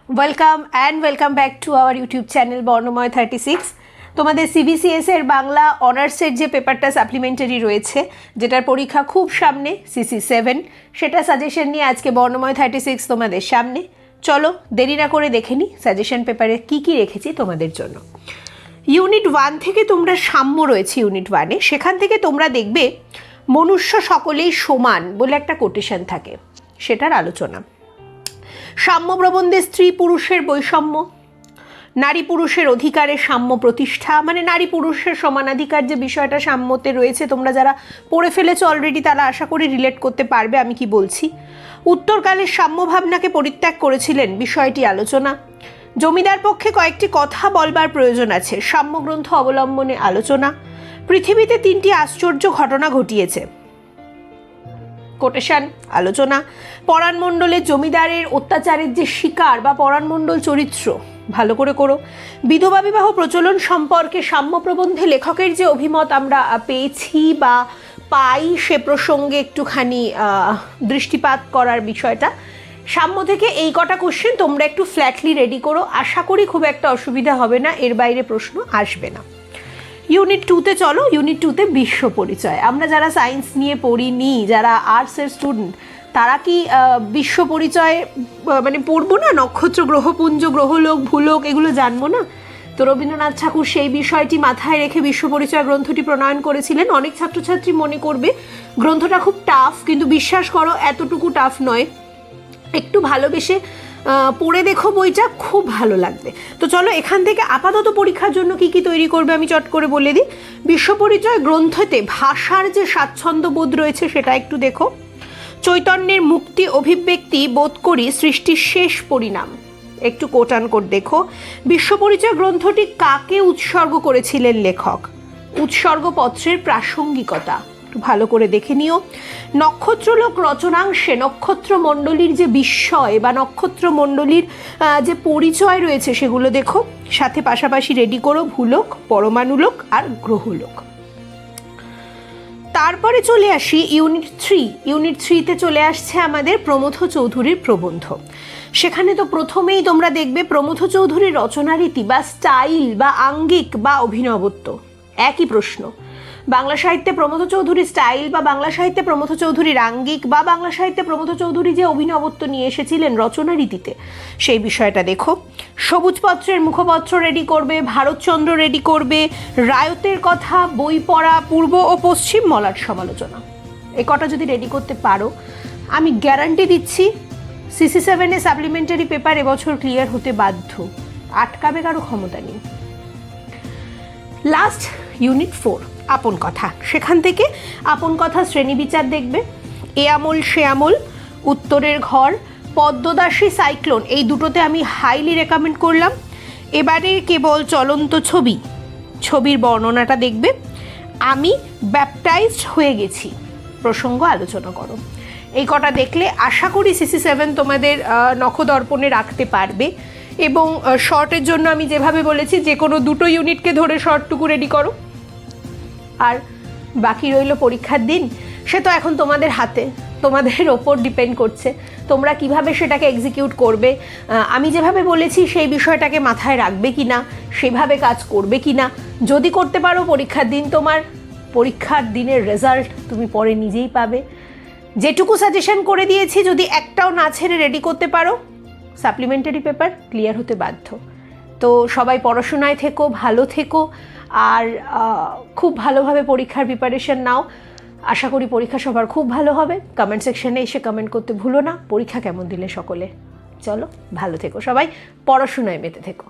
Welcome back to our YouTube channel Barnomoy 36। তোমাদের CBCS এর বাংলা অনার্সের যে পেপারটা সাপ্লিমেন্টারি রয়েছে, যেটার পরীক্ষা খুব সামনে CC7, সেটা সাজেশন নিয়ে আজকে বর্ণময় 36 তোমাদের সামনে। চলো দেরি না করে দেখে নিই সাজেশন পেপারে কী কী রেখেছি তোমাদের জন্য। ইউনিট 1 থেকে তোমরা সাম্য রয়েছে ইউনিট 1-এ, সেখান থেকে তোমরা দেখবে মনুষ্য সকলেই সমান বলে একটা কোটেশন থাকে, সেটার আলোচনা। সাম্য প্রবন্ধে স্ত্রী পুরুষের বৈষম্য, নারী পুরুষের অধিকারের সাম্য প্রতিষ্ঠা, মানে নারী পুরুষের সমানাধিকার যে বিষয়টা সাম্যতে রয়েছে, তোমরা যারা পড়ে ফেলেছো অলরেডি তারা আশা করি রিলেট করতে পারবে আমি কি বলছি। উত্তরকালের সাম্য ভাবনাকে পরিত্যাগ করেছিলেন, বিষয়টি আলোচনা। জমিদার পক্ষে কয়েকটি কথা বলবার প্রয়োজন আছে, সাম্যগ্রন্থ অবলম্বনে আলোচনা। পৃথিবীতে 3টি আশ্চর্য ঘটনা ঘটিয়েছে, কোটেশন, আলোচনা। পরাণমণ্ডলের জমিদারের অত্যাচারের যে শিকার বা পরাণমণ্ডল চরিত্র ভালো করে করো। বিধবা বিবাহ প্রচলন সম্পর্কে সাম্য প্রবন্ধে লেখকের যে অভিমত আমরা পেয়েছি বা পাই, সে প্রসঙ্গে একটুখানি দৃষ্টিপাত করার বিষয়টা। সাম্য থেকে এই কটা কোশ্চেন তোমরা একটু ফ্ল্যাটলি রেডি করো, আশা করি খুব একটা অসুবিধা হবে না, এর বাইরে প্রশ্ন আসবে না। ইউনিট 2-তে চলো। ইউনিট 2-তে বিশ্ব পরিচয়। আমরা যারা সায়েন্স নিয়ে পড়িনি, যারা আর্টসের স্টুডেন্ট, তারা কি বিশ্ব পরিচয় মানে পড়বো না? নক্ষত্র, গ্রহপুঞ্জ, গ্রহলোক, ভূলোক এগুলো জানবো না? তো রবীন্দ্রনাথ ঠাকুর সেই বিষয়টি মাথায় রেখে বিশ্ব পরিচয় গ্রন্থটি প্রণয়ন করেছিলেন। অনেক ছাত্রছাত্রী মনে করবে গ্রন্থটা খুব টাফ, কিন্তু বিশ্বাস করো এতটুকু টাফ নয়। একটু ভালোবেসে পড়ে দেখো বইটা, খুব ভালো লাগবে। তো চলো এখান থেকে আপাতত পরীক্ষার জন্য কি কি তৈরি করবে আমি চট করে বলে দিই। বিশ্ব পরিচয় গ্রন্থতে ভাষার যে স্বাচ্ছন্দ্য বোধ রয়েছে সেটা একটু দেখো। চৈতন্যের মুক্তি অভিব্যক্তি বোধ করি সৃষ্টির শেষ পরিণাম, একটু কোট আনকোট দেখো। বিশ্ব পরিচয় গ্রন্থটি কাকে উৎসর্গ করেছিলেন লেখক, উৎসর্গপত্রের প্রাসঙ্গিকতা ভালো করে দেখে নিও। নক্ষত্রলোক রচনাংশে নক্ষত্রমণ্ডলীর যে বিস্ময় বা নক্ষত্রমণ্ডলীর যে পরিচয় রয়েছে সেগুলো দেখো, সাথে পাশাপাশি রেডি করো ভূলোক, পরমাণুলোক আর গ্রহলোক। তারপরে চলে আসি ইউনিট 3। ইউনিট 3-তে চলে আসছে আমাদের প্রমথ চৌধুরীর প্রবন্ধ। সেখানে তো প্রথমেই তোমরা দেখবে প্রমথ চৌধুরীর রচনারীতি বা স্টাইল বা আঙ্গিক বা অভিনবত্ব, একই প্রশ্ন। বাংলা সাহিত্যে প্রমথ চৌধুরীর স্টাইল বা বাংলা সাহিত্যে প্রমথ চৌধুরীর আঙ্গিক বা বাংলা সাহিত্যে প্রমথ চৌধুরী যে অভিনবত্ব নিয়ে এসেছিলেন রচনা রীতিতে, সেই বিষয়টা দেখো। সবুজপত্রের মুখপত্র রেডি করবে, ভারতচন্দ্র রেডি করবে, রায়তের কথা, বই পড়া, পূর্ব ও পশ্চিম মলাট সমালোচনা। এ কটা যদি রেডি করতে পারো, আমি গ্যারান্টি দিচ্ছি CC7-এ সাপ্লিমেন্টারি পেপার এবছর ক্লিয়ার হতে বাধ্য, আটকাবে কারো ক্ষমতা নেই। লাস্ট ইউনিট 4, আপন কথা। সেখান থেকে আপন কথা শ্রেণী বিচার দেখবে। এ আমল সে আমল, উত্তরের ঘর, পদ্মদাসী, সাইক্লোন, এই দুটোতে আমি হাইলি রেকমেন্ড করলাম। এবারে কেবল চলন্ত ছবি, ছবির বর্ণনাটা দেখবে। আমি ব্যাপটাইজড হয়ে গেছি প্রসঙ্গ আলোচনা করো। এই কটা দেখলে আশা করি CC7 তোমাদের নখদর্পণে রাখতে পারবে। এবং শর্টের জন্য আমি যেভাবে বলেছি, যে কোনো 2টো ইউনিটকে ধরে শর্টটুকু রেডি করো। আর বাকি রইল পরীক্ষার দিন, সে তো এখন তোমাদের হাতে, তোমাদের ওপর ডিপেন্ড করছে তোমরা কিভাবে সেটাকে এক্সিকিউট করবে। আমি যেভাবে বলেছি সেই বিষয়টাকে মাথায় রাখবে কি না, সেভাবে কাজ করবে কি না। যদি করতে পারো পরীক্ষার দিন তোমার, পরীক্ষার দিনের রেজাল্ট তুমি পরে নিজেই পাবে। যেটুকু সাজেশন করে দিয়েছি যদি একটাও না ছেড়ে রেডি করতে পারো, সাপ্লিমেন্টারি পেপার ক্লিয়ার হতে বাধ্য। তো সবাই পড়াশোনায় থেকো, ভালো থেকো, আর খুব ভালোভাবে পরীক্ষার প্রিপারেশন নাও। আশা করি পরীক্ষা সবার খুব ভালো হবে। কমেন্ট সেকশনে এসে কমেন্ট করতে ভুলো না পরীক্ষা কেমন দিলে সকলে। চলো ভালো থেকো সবাই, পড়াশোনায় মেতে থেকো।